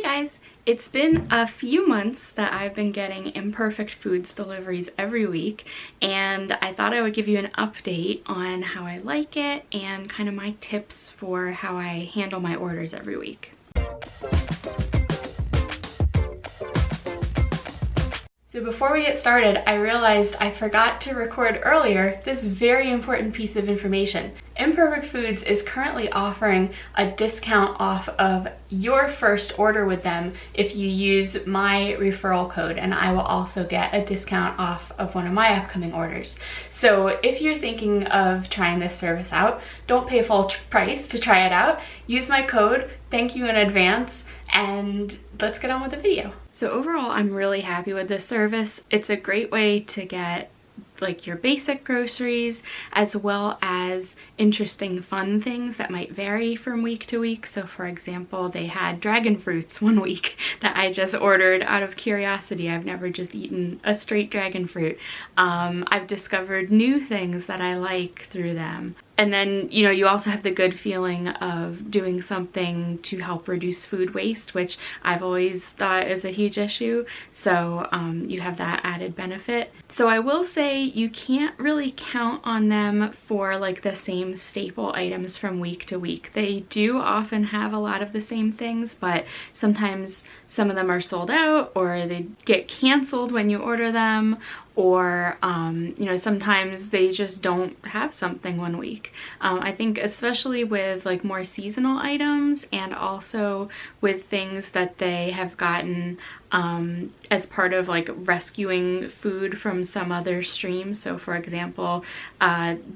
guys! It's been a few months that I've been getting Imperfect Foods deliveries every week, and I thought I would give you an update on how I like it and kind of my tips for how I handle my orders every week. So before we get started, I realized I forgot to record earlier this very important piece of information. Imperfect Foods is currently offering a discount off of your first order with them if you use my referral code, and I will also get a discount off of one of my upcoming orders. So if you're thinking of trying this service out, don't pay full price to try it out. Use my code. Thank you in advance, and let's get on with the video. So overall, I'm really happy with this service. It's a great way to get like your basic groceries as well as interesting fun things that might vary from week to week. So for example, they had dragon fruits one week that I just ordered out of curiosity. I've never just eaten a straight dragon fruit. I've discovered new things that I like through them. And then, you know, you also have the good feeling of doing something to help reduce food waste, which I've always thought is a huge issue. So you have that added benefit. So I will say you can't really count on them for like the same staple items from week to week. They do often have a lot of the same things, but sometimes some of them are sold out or they get canceled when you order them, or you know, sometimes they just don't have something one week. I think especially with like more seasonal items and also with things that they have gotten as part of like rescuing food from some other stream. So for example,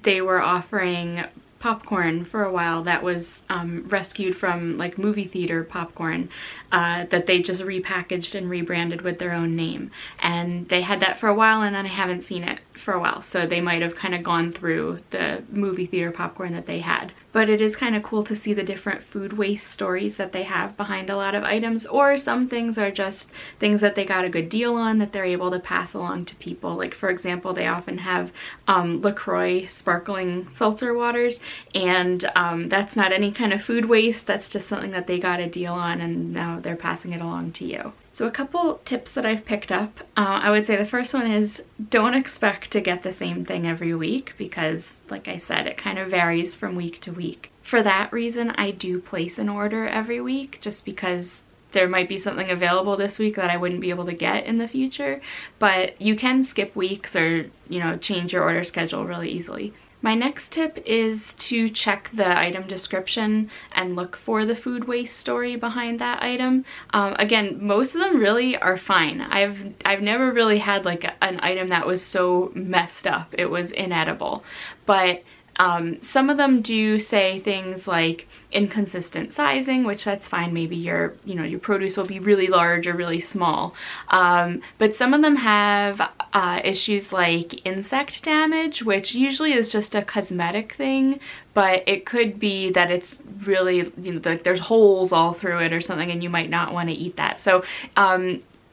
they were offering popcorn for a while that was rescued from like movie theater popcorn that they just repackaged and rebranded with their own name, and they had that for a while and then I haven't seen it for a while, so they might have kind of gone through the movie theater popcorn that they had. But it is kind of cool to see the different food waste stories that they have behind a lot of items, or some things are just things that they got a good deal on that they're able to pass along to people. Like for example, they often have LaCroix sparkling seltzer waters, and that's not any kind of food waste, that's just something that they got a deal on and now they're passing it along to you. So a couple tips that I've picked up, I would say the first one is don't expect to get the same thing every week because, like I said, it kind of varies from week to week. For that reason, I do place an order every week just because there might be something available this week that I wouldn't be able to get in the future, but you can skip weeks or, you know, change your order schedule really easily. My next tip is to check the item description and look for the food waste story behind that item. Again, most of them really are fine. I've never really had like an item that was so messed up it was inedible, but some of them do say things like inconsistent sizing, which that's fine. Maybe your produce will be really large or really small. But some of them have issues like insect damage, which usually is just a cosmetic thing, but it could be that it's really, you know, like there's holes all through it or something and you might not want to eat that. So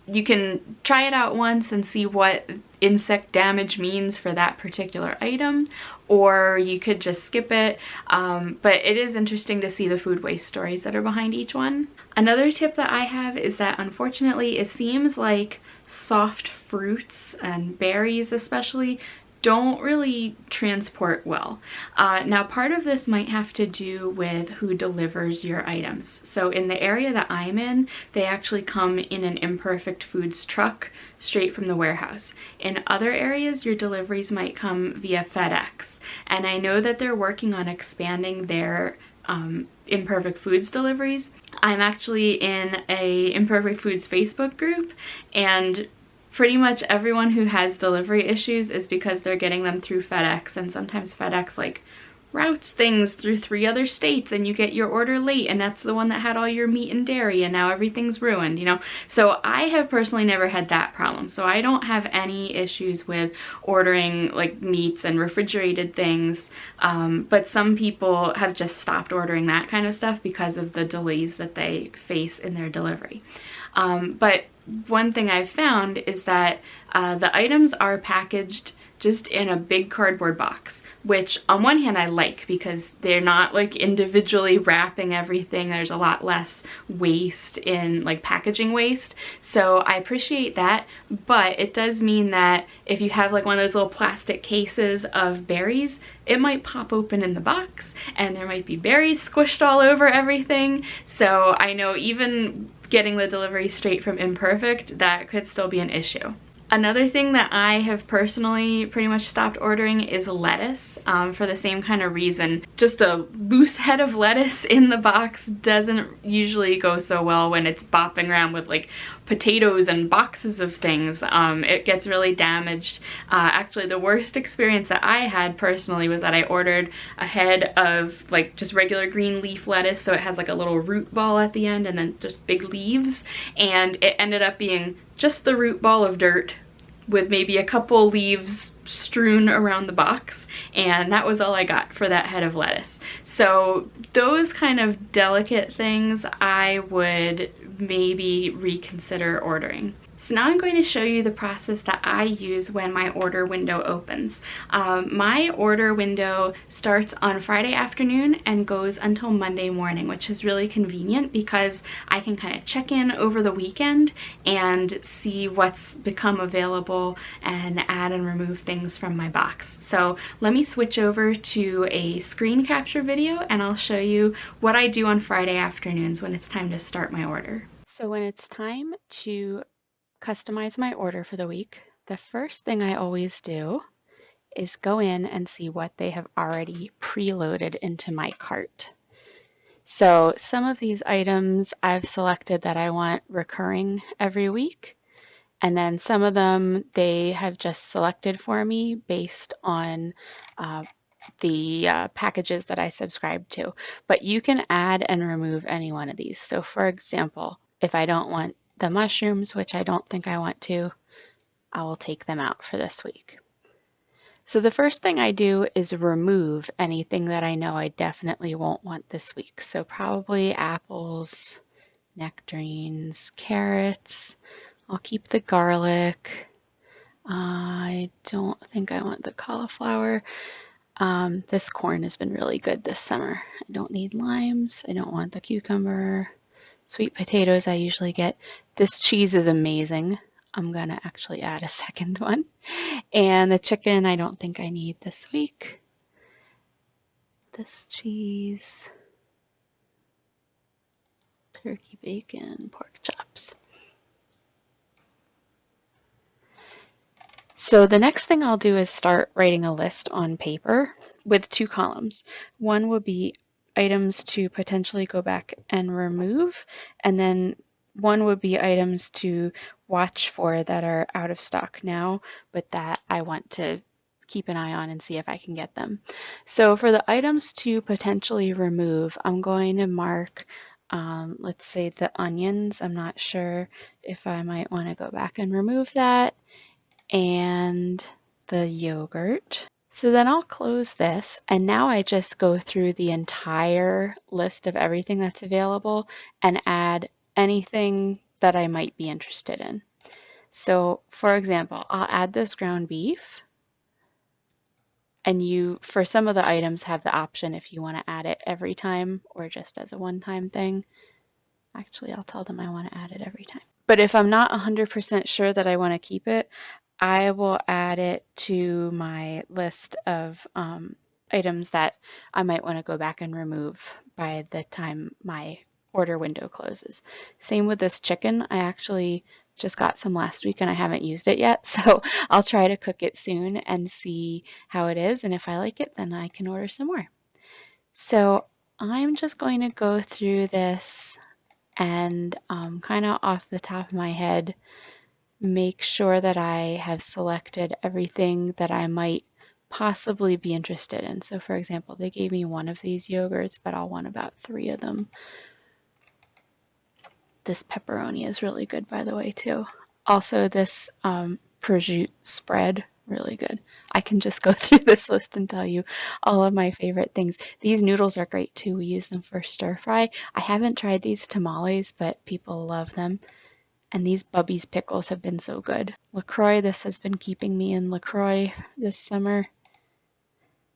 you can try it out once and see what insect damage means for that particular item, or you could just skip it, but it is interesting to see the food waste stories that are behind each one. Another tip that I have is that unfortunately it seems like soft fruits and berries especially don't really transport well. Now part of this might have to do with who delivers your items. So in the area that I'm in, they actually come in an Imperfect Foods truck straight from the warehouse. In other areas, your deliveries might come via FedEx. And I know that they're working on expanding their Imperfect Foods deliveries. I'm actually in a Imperfect Foods Facebook group, and pretty much everyone who has delivery issues is because they're getting them through FedEx, and sometimes FedEx like routes things through 3 other states and you get your order late and that's the one that had all your meat and dairy and now everything's ruined, you know. So I have personally never had that problem, so I don't have any issues with ordering like meats and refrigerated things, but some people have just stopped ordering that kind of stuff because of the delays that they face in their delivery. But one thing I've found is that the items are packaged just in a big cardboard box, which on one hand I like because they're not like individually wrapping everything. There's a lot less waste in like packaging waste. So I appreciate that, but it does mean that if you have like one of those little plastic cases of berries, it might pop open in the box and there might be berries squished all over everything. So I know even getting the delivery straight from Imperfect, that could still be an issue. Another thing that I have personally pretty much stopped ordering is lettuce, for the same kind of reason. Just a loose head of lettuce in the box doesn't usually go so well when it's bopping around with like potatoes and boxes of things. It gets really damaged. Actually, the worst experience that I had personally was that I ordered a head of like just regular green leaf lettuce, so it has like a little root ball at the end and then just big leaves, and it ended up being just the root ball of dirt with maybe a couple leaves strewn around the box, and that was all I got for that head of lettuce. So those kind of delicate things I would maybe reconsider ordering. So now I'm going to show you the process that I use when my order window opens. My order window starts on Friday afternoon and goes until Monday morning, which is really convenient because I can kind of check in over the weekend and see what's become available and add and remove things from my box. So let me switch over to a screen capture video and I'll show you what I do on Friday afternoons when it's time to start my order. So when it's time to customize my order for the week, the first thing I always do is go in and see what they have already preloaded into my cart. So some of these items I've selected that I want recurring every week, and then some of them they have just selected for me based on the packages that I subscribe to. But you can add and remove any one of these. So for example, if I don't want the mushrooms, which I don't think I want to, I will take them out for this week. So the first thing I do is remove anything that I know I definitely won't want this week. So probably apples, nectarines, carrots. I'll keep the garlic. I don't think I want the cauliflower. This corn has been really good this summer. I don't need limes. I don't want the cucumber. Sweet potatoes I usually get. This cheese is amazing. I'm gonna actually add a second one. And the chicken I don't think I need this week. This cheese, turkey bacon, pork chops. So the next thing I'll do is start writing a list on paper with 2 columns. One will be items to potentially go back and remove, and then one would be items to watch for that are out of stock now, but that I want to keep an eye on and see if I can get them. So for the items to potentially remove, I'm going to mark, let's say the onions. I'm not sure if I might want to go back and remove that, and the yogurt. So then I'll close this, and now I just go through the entire list of everything that's available and add anything that I might be interested in. So for example, I'll add this ground beef, and you, for some of the items, have the option if you want to add it every time or just as a one-time thing. Actually, I'll tell them I want to add it every time. But if I'm not 100% sure that I want to keep it, I will add it to my list of items that I might want to go back and remove by the time my order window closes. Same with this chicken. I actually just got some last week and I haven't used it yet, so I'll try to cook it soon and see how it is, and if I like it, then I can order some more. So I'm just going to go through this and kind of off the top of my head make sure that I have selected everything that I might possibly be interested in. So for example, they gave me one of these yogurts, but I'll want about 3 of them. This pepperoni is really good, by the way, too. Also, this prosciutto spread, really good. I can just go through this list and tell you all of my favorite things. These noodles are great, too. We use them for stir fry. I haven't tried these tamales, but people love them. And these Bubby's pickles have been so good. LaCroix, this has been keeping me in LaCroix this summer.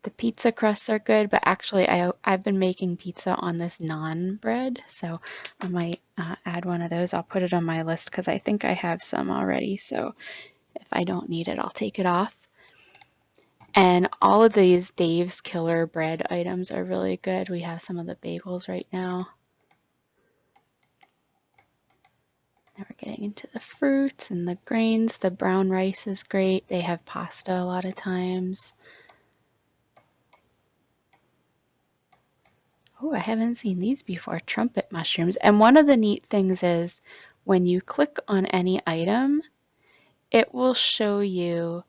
The pizza crusts are good, but actually I've been making pizza on this naan bread, so I might add one of those. I'll put it on my list because I think I have some already, so if I don't need it, I'll take it off. And all of these Dave's Killer bread items are really good. We have some of the bagels right now. Now we're getting into the fruits and the grains. The brown rice is great. They have pasta a lot of times. Oh, I haven't seen these before, trumpet mushrooms. And one of the neat things is when you click on any item, it will show you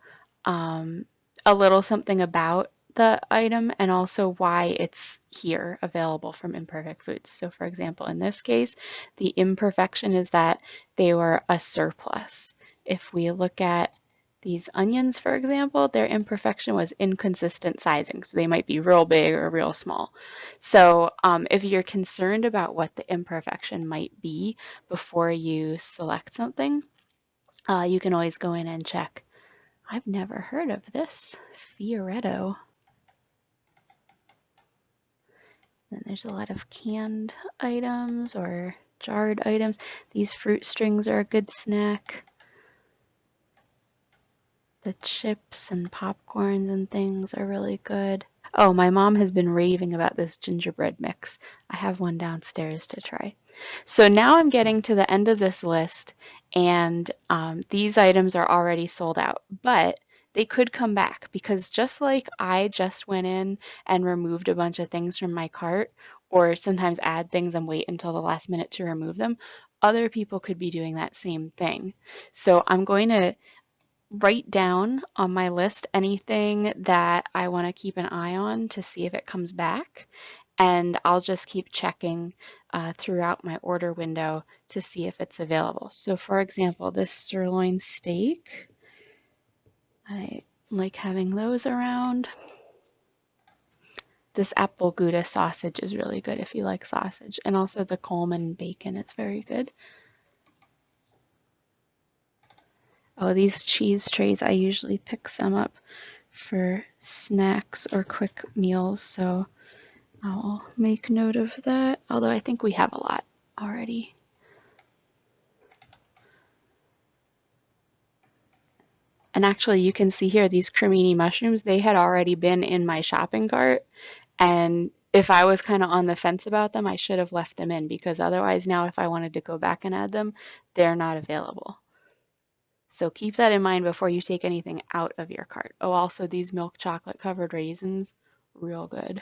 a little something about the item and also why it's here available from Imperfect Foods. So for example, in this case, the imperfection is that they were a surplus. If we look at these onions, for example, their imperfection was inconsistent sizing. So they might be real big or real small. So if you're concerned about what the imperfection might be before you select something, you can always go in and check. I've never heard of this, Fioretto. Then there's a lot of canned items or jarred items. These fruit strings are a good snack. The chips and popcorns and things are really good. Oh, my mom has been raving about this gingerbread mix. I have one downstairs to try. So now I'm getting to the end of this list, and these items are already sold out, but they could come back because just like I just went in and removed a bunch of things from my cart, or sometimes add things and wait until the last minute to remove them, other people could be doing that same thing. So I'm going to write down on my list anything that I want to keep an eye on to see if it comes back. And I'll just keep checking throughout my order window to see if it's available. So for example, this sirloin steak, I like having those around. This apple Gouda sausage is really good if you like sausage. And also the Coleman bacon, it's very good. Oh, these cheese trays, I usually pick some up for snacks or quick meals, so I'll make note of that, although I think we have a lot already. And actually, you can see here, these cremini mushrooms, they had already been in my shopping cart, and if I was kind of on the fence about them, I should have left them in, because otherwise now if I wanted to go back and add them, they're not available. So keep that in mind before you take anything out of your cart. Oh, also these milk chocolate covered raisins, real good.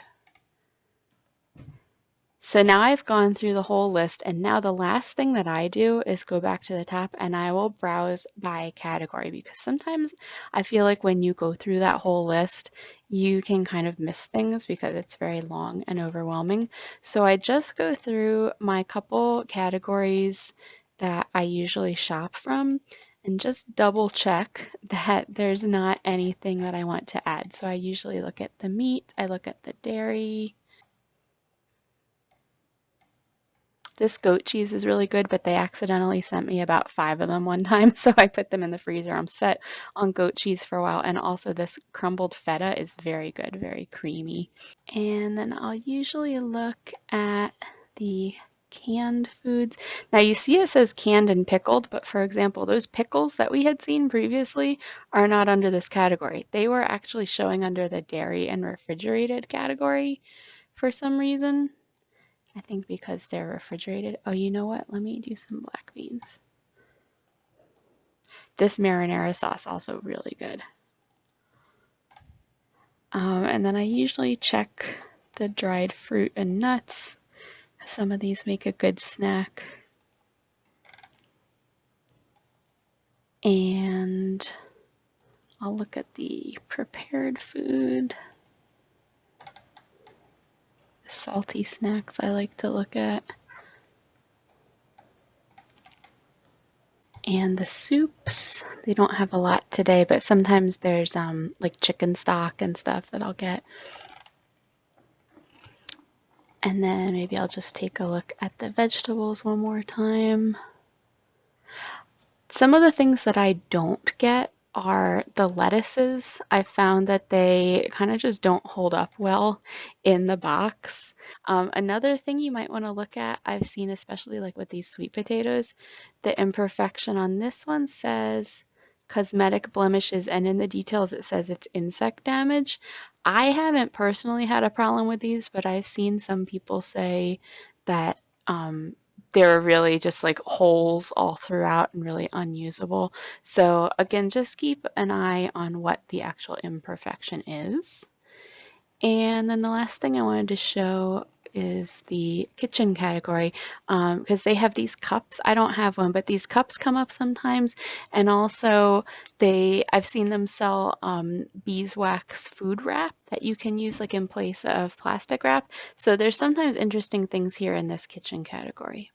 So now I've gone through the whole list, and now the last thing that I do is go back to the top and I will browse by category, because sometimes I feel like when you go through that whole list, you can kind of miss things because it's very long and overwhelming. So I just go through my couple categories that I usually shop from and just double check that there's not anything that I want to add. So I usually look at the meat, I look at the dairy. This goat cheese is really good, but they accidentally sent me about 5 of them one time, so I put them in the freezer. I'm set on goat cheese for a while, and also this crumbled feta is very good, very creamy. And then I'll usually look at the canned foods. Now you see it says canned and pickled, but for example, those pickles that we had seen previously are not under this category. They were actually showing under the dairy and refrigerated category for some reason. I think because they're refrigerated. Oh, you know what? Let me do some black beans. This marinara sauce also really good. And then I usually check the dried fruit and nuts. Some of these make a good snack. And I'll look at the prepared food. The salty snacks I like to look at. And the soups, they don't have a lot today, but sometimes there's like chicken stock and stuff that I'll get. And then maybe I'll just take a look at the vegetables one more time. Some of the things that I don't get are the lettuces. I found that they kind of just don't hold up well in the box. Another thing you might want to look at, I've seen especially like with these sweet potatoes, the imperfection on this one says cosmetic blemishes, and in the details it says it's insect damage. I haven't personally had a problem with these, but I've seen some people say that there are really just like holes all throughout and really unusable. So again, just keep an eye on what the actual imperfection is. And then the last thing I wanted to show is the kitchen category, because they have these cups. I don't have one, but these cups come up sometimes. And also I've seen them sell beeswax food wrap that you can use like in place of plastic wrap. So there's sometimes interesting things here in this kitchen category.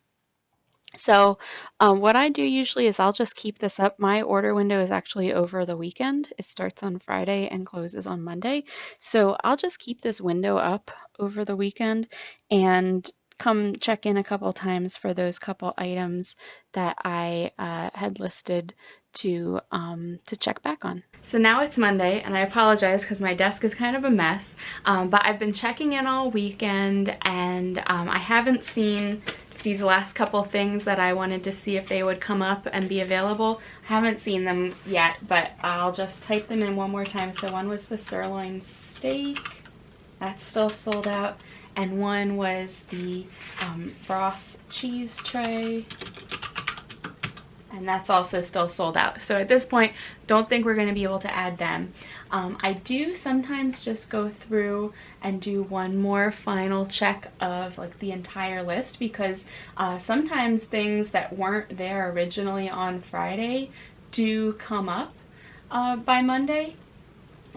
So what I do usually is I'll just keep this up. My order window is actually over the weekend. It starts on Friday and closes on Monday. So I'll just keep this window up over the weekend and come check in a couple times for those couple items that I had listed to check back on. So now it's Monday, and I apologize because my desk is kind of a mess, but I've been checking in all weekend, and I haven't seen these last couple things that I wanted to see if they would come up and be available. I haven't seen them yet, but I'll just type them in one more time. So one was the sirloin steak, that's still sold out, and one was the broth cheese tray, and that's also still sold out. So at this point, don't think we're going to be able to add them. I do sometimes just go through and do one more final check of like the entire list, because sometimes things that weren't there originally on Friday do come up by Monday.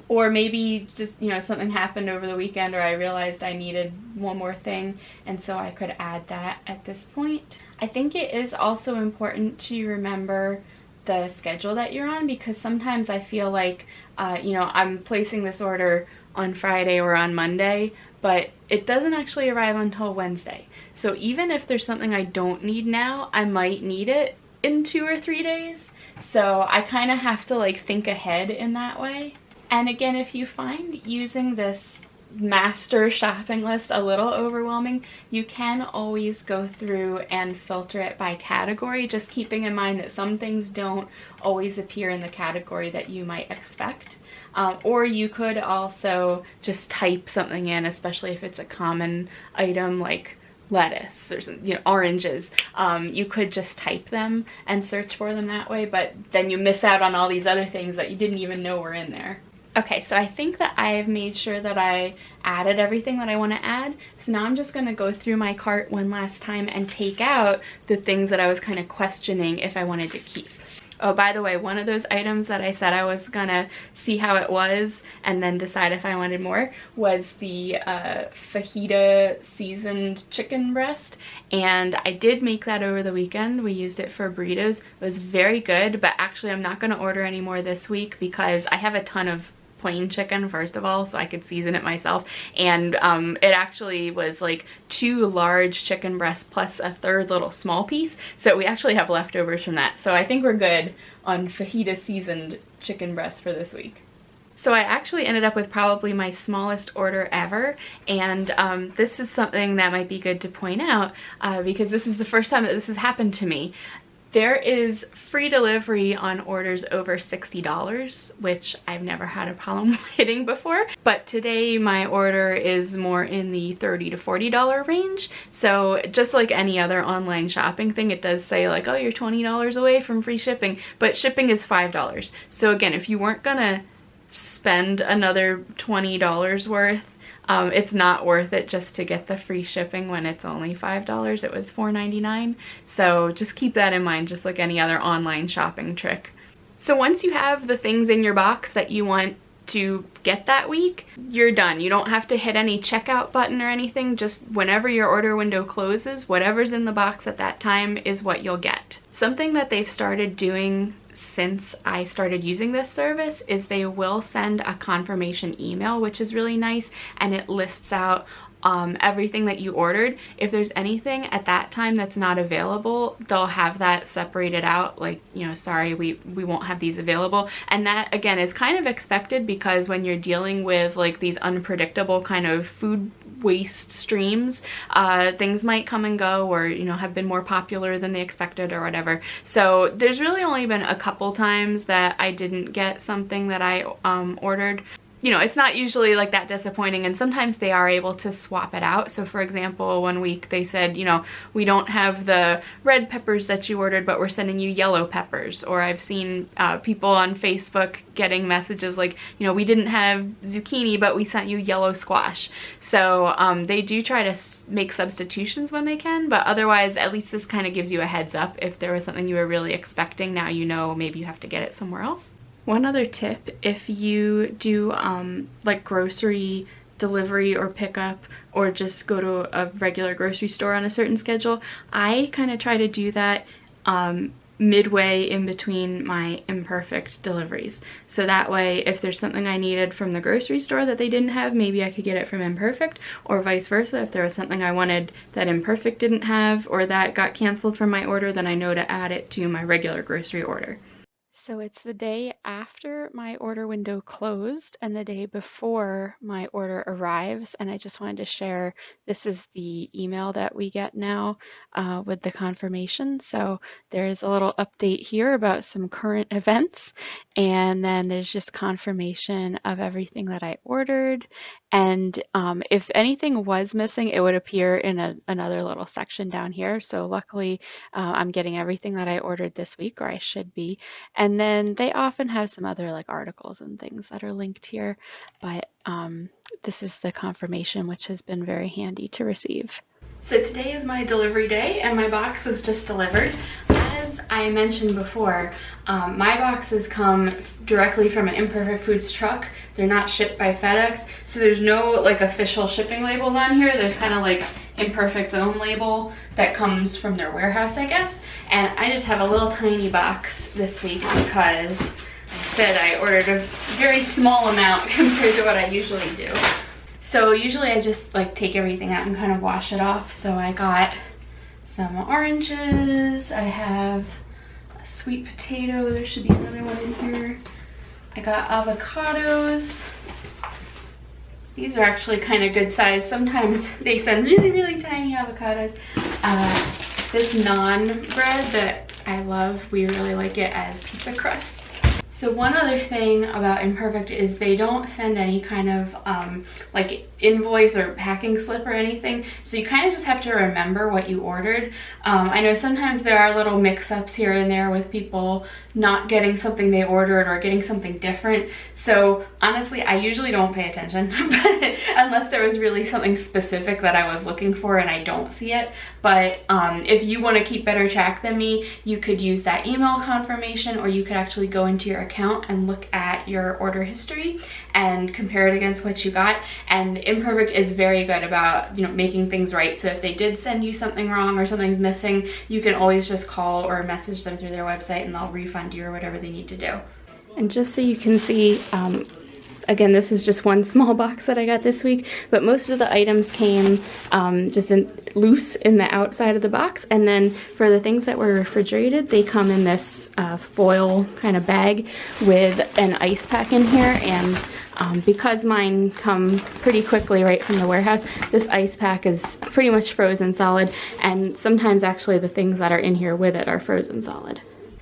Or maybe just, you know, something happened over the weekend, or I realized I needed one more thing, and so I could add that at this point. I think it is also important to remember the schedule that you're on, because sometimes I feel like, you know, I'm placing this order on Friday or on Monday, but it doesn't actually arrive until Wednesday. So even if there's something I don't need now, I might need it in 2 or 3 days. So I kind of have to like think ahead in that way. And again, if you find using this master shopping list a little overwhelming, you can always go through and filter it by category, just keeping in mind that some things don't always appear in the category that you might expect. Or you could also just type something in, especially if it's a common item like lettuce or some, you know, oranges. You could just type them and search for them that way, but then you miss out on all these other things that you didn't even know were in there. Okay, so I think that I've made sure that I added everything that I want to add. So now I'm just going to go through my cart one last time and take out the things that I was kind of questioning if I wanted to keep. Oh, by the way, one of those items that I said I was gonna see how it was and then decide if I wanted more was the fajita seasoned chicken breast. And I did make that over the weekend. We used it for burritos. It was very good, but actually I'm not gonna order any more this week because I have a ton of plain chicken, first of all, so I could season it myself, and it actually was like 2 large chicken breasts plus a 3rd little small piece, so we actually have leftovers from that. So I think we're good on fajita seasoned chicken breast for this week. So I actually ended up with probably my smallest order ever, and this is something that might be good to point out because this is the first time that this has happened to me. There is free delivery on orders over $60, which I've never had a problem hitting before. But today my order is more in the $30 to $40 range. So just like any other online shopping thing, it does say like, oh, you're $20 away from free shipping, but shipping is $5. So again, if you weren't gonna spend another $20 worth, it's not worth it just to get the free shipping when it's only $5. It was $4.99. So just keep that in mind, just like any other online shopping trick. So once you have the things in your box that you want to get that week, you're done. You don't have to hit any checkout button or anything. Just whenever your order window closes, whatever's in the box at that time is what you'll get. Something that they've started doing since I started using this service is they will send a confirmation email, which is really nice, and it lists out everything that you ordered. If there's anything at that time that's not available, they'll have that separated out, like, you know, sorry, we won't have these available. And that again is kind of expected, because when you're dealing with like these unpredictable kind of food waste streams, things might come and go, or, you know, have been more popular than they expected or whatever. So there's really only been a couple times that I didn't get something that I ordered. You know, it's not usually like that disappointing, and sometimes they are able to swap it out. So for example, one week they said, you know, we don't have the red peppers that you ordered, but we're sending you yellow peppers. Or I've seen people on Facebook getting messages like, you know, we didn't have zucchini, but we sent you yellow squash. So they do try to make substitutions when they can, but otherwise, at least this kind of gives you a heads up. If there was something you were really expecting, now you know maybe you have to get it somewhere else. One other tip, if you do like grocery delivery or pickup, or just go to a regular grocery store on a certain schedule, I kind of try to do that midway in between my imperfect deliveries. So that way, if there's something I needed from the grocery store that they didn't have, maybe I could get it from Imperfect, or vice versa. If there was something I wanted that Imperfect didn't have, or that got canceled from my order, then I know to add it to my regular grocery order. So it's the day after my order window closed and the day before my order arrives, and I just wanted to share, this is the email that we get now with the confirmation. So there's a little update here about some current events, and then there's just confirmation of everything that I ordered. And if anything was missing, it would appear in another little section down here. So luckily, I'm getting everything that I ordered this week, or I should be. And then they often have some other like articles and things that are linked here, but this is the confirmation, which has been very handy to receive. So today is my delivery day, and my box was just delivered. As I mentioned before, my boxes come directly from an Imperfect Foods truck. They're not shipped by FedEx, so there's no like official shipping labels on here. There's kind of like Imperfect's own label that comes from their warehouse, I guess. And I just have a little tiny box this week because I said I ordered a very small amount compared to what I usually do. So usually I just like take everything out and kind of wash it off. So I got some oranges, I have a sweet potato, there should be another one in here. I got avocados. These are actually kind of good size. Sometimes they send really, really tiny avocados. This naan bread that I love, we really like it as pizza crusts. So one other thing about Imperfect is they don't send any kind of like invoice or packing slip or anything. So you kind of just have to remember what you ordered. I know sometimes there are little mix-ups here and there with people not getting something they ordered or getting something different. So honestly, I usually don't pay attention but unless there was really something specific that I was looking for and I don't see it. But if you want to keep better track than me, you could use that email confirmation, or you could actually go into your account and look at your order history and compare it against what you got. And Imperfect is very good about, you know, making things right. So if they did send you something wrong or something's missing, you can always just call or message them through their website and they'll refund you or whatever they need to do. And just so you can see, again, this is just one small box that I got this week, but most of the items came just loose in the outside of the box. And then for the things that were refrigerated, they come in this foil kind of bag with an ice pack in here. And because mine come pretty quickly right from the warehouse, this ice pack is pretty much frozen solid. And sometimes actually the things that are in here with it are frozen solid.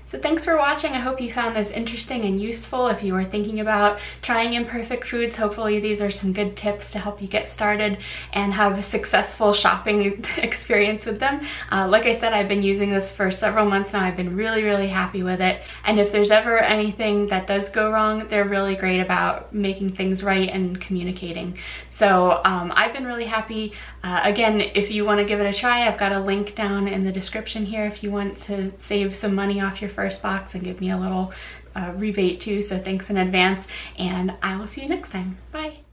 So thanks for watching. I hope you found this interesting and useful. If you are thinking about trying Imperfect Foods, hopefully these are some good tips to help you get started and have a successful shopping experience with them. Like I said, I've been using this for several months now. I've been really, really happy with it. And if there's ever anything that does go wrong, they're really great about making things right and communicating. So I've been really happy. Again, if you want to give it a try, I've got a link down in the description here if you want to save some money off your first box and give me a little rebate too. So thanks in advance, and I will see you next time. Bye.